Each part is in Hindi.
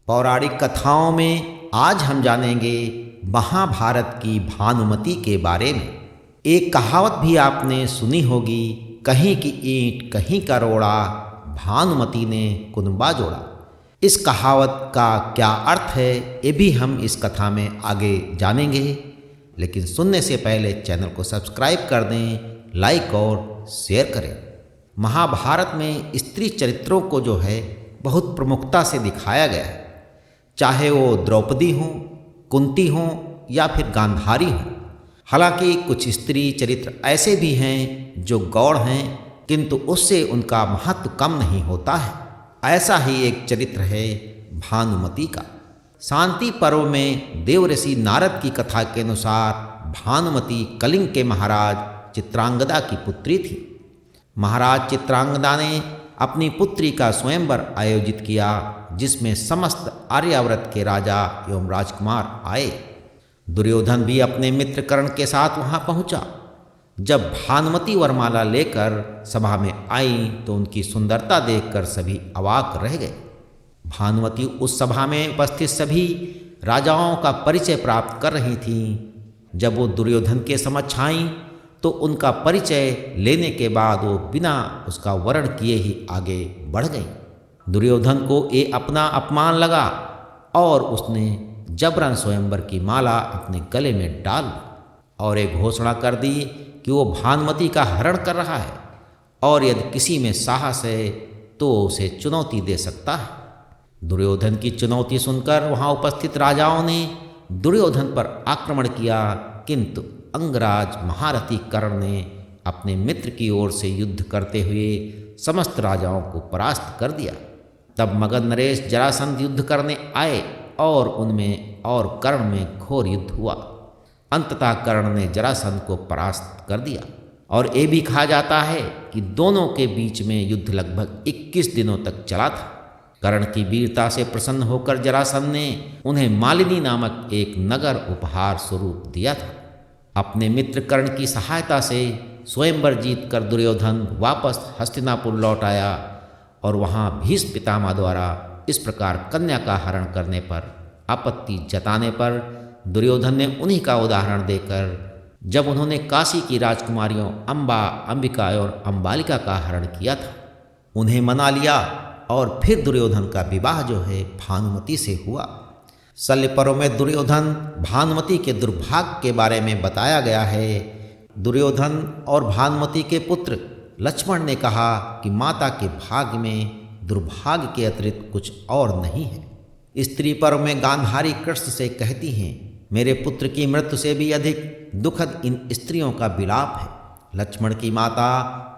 पौराणिक कथाओं में आज हम जानेंगे महाभारत की भानुमति के बारे में। एक कहावत भी आपने सुनी होगी, कहीं की ईंट कहीं का रोड़ा, भानुमति ने कुनबा जोड़ा। इस कहावत का क्या अर्थ है ये भी हम इस कथा में आगे जानेंगे, लेकिन सुनने से पहले चैनल को सब्सक्राइब कर दें, लाइक और शेयर करें। महाभारत में स्त्री चरित्रों को जो है बहुत प्रमुखता से दिखाया गया है, चाहे वो द्रौपदी हों, कुंती हों या फिर गांधारी हों। हालांकि कुछ स्त्री चरित्र ऐसे भी हैं जो गौड़ हैं, किंतु उससे उनका महत्व कम नहीं होता है। ऐसा ही एक चरित्र है भानुमति का। शांति पर्व में देवऋषि नारद की कथा के अनुसार भानुमति कलिंग के महाराज चित्रांगदा की पुत्री थी। महाराज चित्रांगदा ने अपनी पुत्री का स्वयंवर आयोजित किया, जिसमें समस्त आर्यावर्त के राजा एवं राजकुमार आए। दुर्योधन भी अपने मित्र कर्ण के साथ वहां पहुंचा। जब भानुमति वरमाला लेकर सभा में आई तो उनकी सुंदरता देखकर सभी अवाक रह गए। भानुमति उस सभा में उपस्थित सभी राजाओं का परिचय प्राप्त कर रही थीं। जब वो दुर्योधन के समक्ष आईं तो उनका परिचय लेने के बाद वो बिना उसका वर्ण किए ही आगे बढ़ गई। दुर्योधन को ये अपना अपमान लगा और उसने जबरन स्वयंवर की माला अपने गले में डाल और एक घोषणा कर दी कि वो भानुमति का हरण कर रहा है और यदि किसी में साहस है तो उसे चुनौती दे सकता है। दुर्योधन की चुनौती सुनकर वहाँ उपस्थित राजाओं ने दुर्योधन पर आक्रमण किया, किंतु अंगराज महारथी कर्ण ने अपने मित्र की ओर से युद्ध करते हुए समस्त राजाओं को परास्त कर दिया। तब मगध नरेश जरासंध युद्ध करने आए और उनमें और कर्ण में घोर युद्ध हुआ। अंततः कर्ण ने जरासंध को परास्त कर दिया और ये भी कहा जाता है कि दोनों के बीच में युद्ध लगभग 21 दिनों तक चला था। कर्ण की वीरता से प्रसन्न होकर जरासंध ने उन्हें मालिनी नामक एक नगर उपहार स्वरूप दिया था। अपने मित्र कर्ण की सहायता से स्वयंवर जीत कर दुर्योधन वापस हस्तिनापुर लौट आया और वहाँ भीष्म पितामह द्वारा इस प्रकार कन्या का हरण करने पर आपत्ति जताने पर दुर्योधन ने उन्हीं का उदाहरण देकर, जब उन्होंने काशी की राजकुमारियों अम्बा, अंबिका और अम्बालिका का हरण किया था, उन्हें मना लिया और फिर दुर्योधन का विवाह जो है भानुमति से हुआ। शल्य पर्व में दुर्योधन भानुमति के दुर्भाग्य के बारे में बताया गया है। दुर्योधन और भानुमति के पुत्र लक्ष्मण ने कहा कि माता के भाग्य में दुर्भाग्य के अतिरिक्त कुछ और नहीं है। स्त्री पर्व में गांधारी कृष्ण से कहती हैं, मेरे पुत्र की मृत्यु से भी अधिक दुखद इन स्त्रियों का विलाप है। लक्ष्मण की माता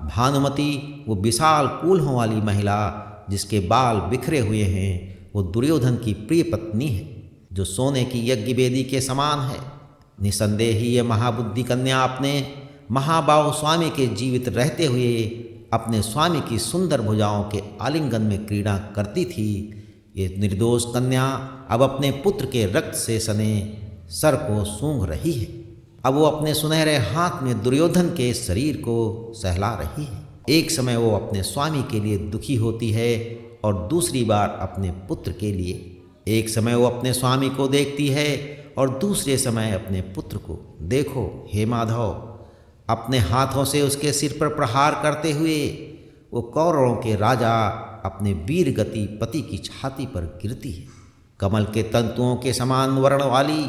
भानुमति वो विशाल कूल्हों वाली महिला जिसके बाल बिखरे हुए हैं, वो दुर्योधन की प्रिय पत्नी है, जो सोने की यज्ञ वेदी के समान है। निसंदेह ही ये महाबुद्धि कन्या अपने महाबाहु स्वामी के जीवित रहते हुए अपने स्वामी की सुंदर भुजाओं के आलिंगन में क्रीड़ा करती थी। ये निर्दोष कन्या अब अपने पुत्र के रक्त से सने सर को सूंघ रही है। अब वो अपने सुनहरे हाथ में दुर्योधन के शरीर को सहला रही है। एक समय वो अपने स्वामी के लिए दुखी होती है और दूसरी बार अपने पुत्र के लिए। एक समय वो अपने स्वामी को देखती है और दूसरे समय अपने पुत्र को। देखो हे माधव, अपने हाथों से उसके सिर पर प्रहार करते हुए वो कौरवों के राजा अपने वीर गति पति की छाती पर गिरती है। कमल के तंतुओं के समान वर्ण वाली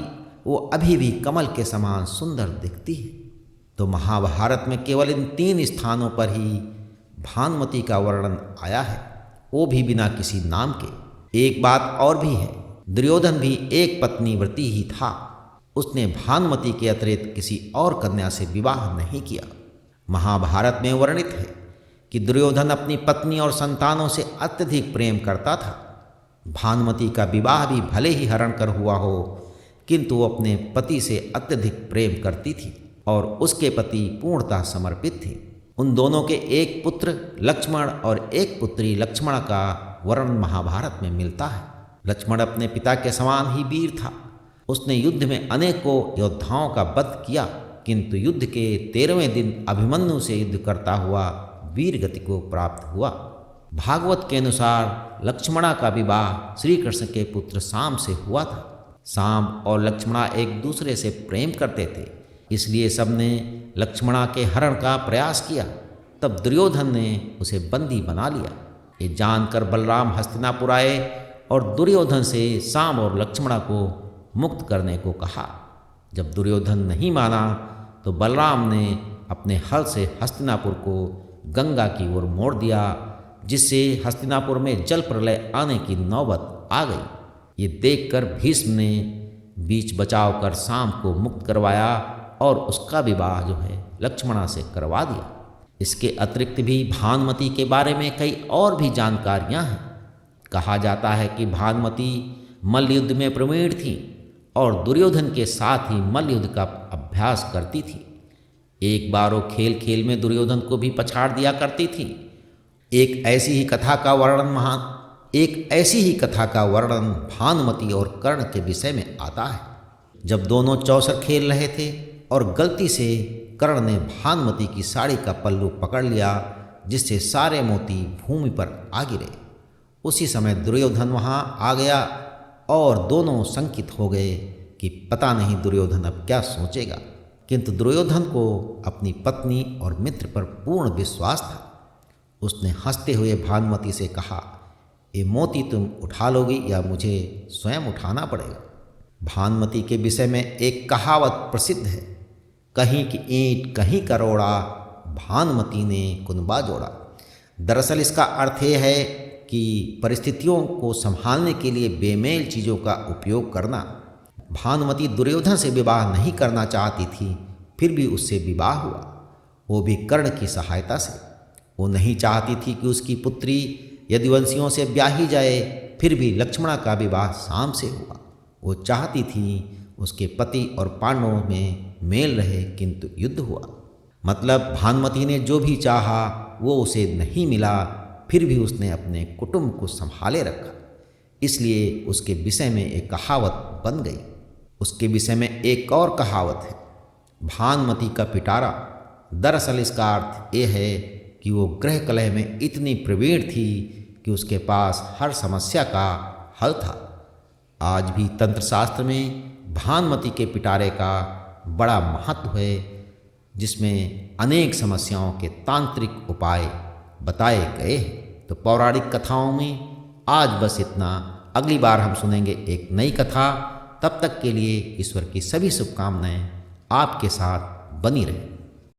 वो अभी भी कमल के समान सुंदर दिखती है। तो महाभारत में केवल इन 3 स्थानों पर ही भानुमति का वर्णन आया है, वो भी बिना किसी नाम के। एक बात और भी है, दुर्योधन भी एक पत्नी व्रती ही था। उसने भानुमति के अतिरिक्त किसी और कन्या से विवाह नहीं किया। महाभारत में वर्णित है कि दुर्योधन अपनी पत्नी और संतानों से अत्यधिक प्रेम करता था। भानुमति का विवाह भी भले ही हरण कर हुआ हो, किंतु वो अपने पति से अत्यधिक प्रेम करती थी और उसके पति पूर्णतः समर्पित थे। उन दोनों के एक पुत्र लक्ष्मण और एक पुत्री लक्ष्मणा का वर्णन महाभारत में मिलता है। लक्ष्मण अपने पिता के समान ही वीर था। उसने युद्ध में अनेकों योद्धाओं का वध किया, किंतु युद्ध के 13वें दिन अभिमन्यु से युद्ध करता हुआ वीर गति को प्राप्त हुआ। भागवत के अनुसार लक्ष्मणा का विवाह श्री कृष्ण के पुत्र शाम से हुआ था। शाम और लक्ष्मणा एक दूसरे से प्रेम करते थे, इसलिए सबने लक्ष्मणा के हरण का प्रयास किया। तब दुर्योधन ने उसे बंदी बना लिया। ये जानकर बलराम हस्तिनापुर आए और दुर्योधन से शाम और लक्ष्मणा को मुक्त करने को कहा। जब दुर्योधन नहीं माना तो बलराम ने अपने हल से हस्तिनापुर को गंगा की ओर मोड़ दिया, जिससे हस्तिनापुर में जल प्रलय आने की नौबत आ गई। ये देखकर भीष्म ने बीच बचाव कर शाम को मुक्त करवाया और उसका विवाह जो है लक्ष्मणा से करवा दिया। इसके अतिरिक्त भी भानुमति के बारे में कई और भी जानकारियां हैं। कहा जाता है कि भानुमति मल्ल युद्ध में प्रवीण थी और दुर्योधन के साथ ही मल्ल युद्ध का अभ्यास करती थी। एक बार वो खेल खेल में दुर्योधन को भी पछाड़ दिया करती थी। एक ऐसी ही कथा का वर्णन भानुमति और कर्ण के विषय में आता है। जब दोनों चौसर खेल रहे थे और गलती से कर्ण ने भानुमति की साड़ी का पल्लू पकड़ लिया, जिससे सारे मोती भूमि पर आ गिरे। उसी समय दुर्योधन वहाँ आ गया और दोनों शंकित हो गए कि पता नहीं दुर्योधन अब क्या सोचेगा। किंतु दुर्योधन को अपनी पत्नी और मित्र पर पूर्ण विश्वास था। उसने हंसते हुए भानुमति से कहा, ये मोती तुम उठा लोगी या मुझे स्वयं उठाना पड़ेगा। भानुमति के विषय में एक कहावत प्रसिद्ध है, कहीं की ईंट कहीं का रोड़ा, भानुमति ने कुनबा जोड़ा। दरअसल इसका अर्थ यह है कि परिस्थितियों को संभालने के लिए बेमेल चीज़ों का उपयोग करना। भानुमति दुर्योधन से विवाह नहीं करना चाहती थी, फिर भी उससे विवाह हुआ, वो भी कर्ण की सहायता से। वो नहीं चाहती थी कि उसकी पुत्री यदुवंशियों से ब्याही जाए, फिर भी लक्ष्मणा का विवाह शाम से हुआ। वो चाहती थी उसके पति और पांडवों में मेल रहे, किंतु युद्ध हुआ। मतलब भानुमति ने जो भी चाहा वो उसे नहीं मिला, फिर भी उसने अपने कुटुंब को संभाले रखा। इसलिए उसके विषय में एक कहावत बन गई। उसके विषय में एक और कहावत है, भानुमति का पिटारा। दरअसल इसका अर्थ ये है कि वो गृह कलह में इतनी प्रवीण थी कि उसके पास हर समस्या का हल था। आज भी तंत्र शास्त्र में भानुमति के पिटारे का बड़ा महत्व है, जिसमें अनेक समस्याओं के तांत्रिक उपाय बताए गए हैं। तो पौराणिक कथाओं में आज बस इतना। अगली बार हम सुनेंगे एक नई कथा। तब तक के लिए ईश्वर की सभी शुभकामनाएं आपके साथ बनी रहे।